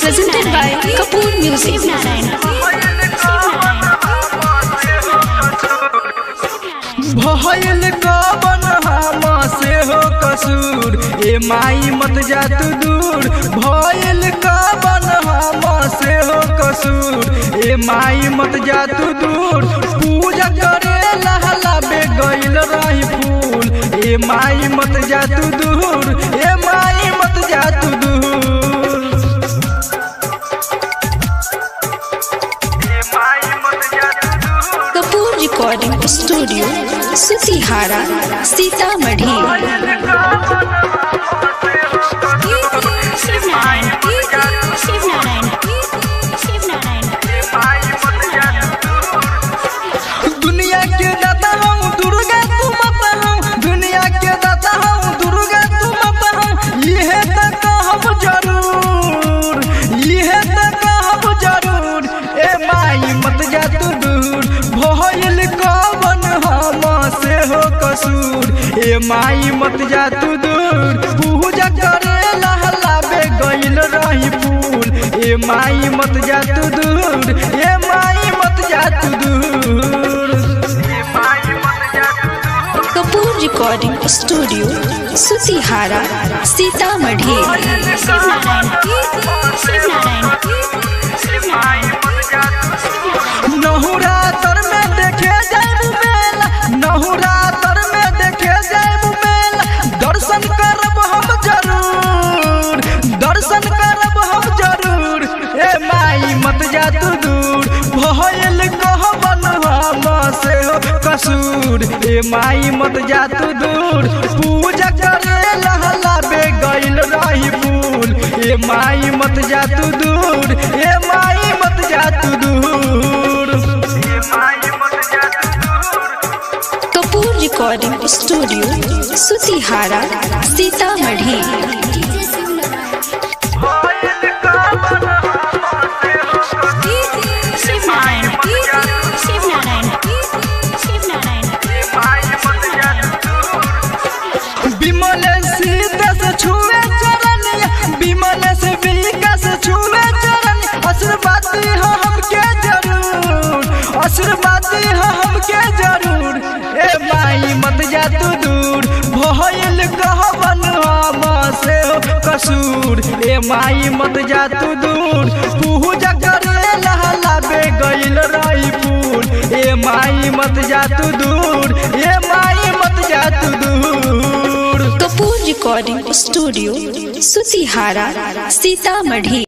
Presented by Kapoor Music. भयल कवन हमसे हो कसूर, ए माई मत जा तू दूर। भयल कवन हमसे हो कसूर, ए माई मत जा तू दूर। पूजा करे लहलाबे गइल रही फूल, ए माई मत जा तू दूर, ए माई मत जा तू दूर। Kapoor Recording Studio, Sutihara, Sitamarhi. दुनिया के दाता हूँ दुर्गा तू माता हूँ, दुनिया के दाता हूँ दुर्गा तू माता हूँ। यह तो कहब जरूर, यह तो कहब जरूर। ए माई मत जा तू दूर, भयल कवन हमसे हो कसूर, ए माई मत जा तू दूर। पूजा करे लहलाबे गइल रही फूल, ए माई मत जा तू दूर, ए माई मत जा तू दूर। Kapoor Recording Studio, Sutihara, Sitamarhi. नहुरा तर में देखे जाइबू मेला, नहुरा तर में देखे जाइबू मेला। दर्शन करब हम जरूर, दर्शन करब हम जरूर। ए माई मत जा तू दूर, भयल कहबन हमसे हो कसूर, ए माई मत जा तू दूर। पूजा करे लहलाबे गइल रही फूल, ए माई मत जा तू दूर, ए माई मत जा तू दूर। Kapoor Recording Studio, Sutihara, Sitamarhi. विमल सीता से छुए चरनिया, विमल से विकास छुए चरनिया। आशीर्वादी हो हमके जरूर, आशीर्वादी हो हमके जरूर। ए माई मत जा तू दूर, भयल कहबन हमसे हो कसूर, ए माई मत जा तू दूर। पूजा करे लहलाबे गइल रही फूल, ए माई मत जा तू दूर, ए माई मत जा तू दूर। Kapoor Recording Studio, Sutihara, Sitamarhi.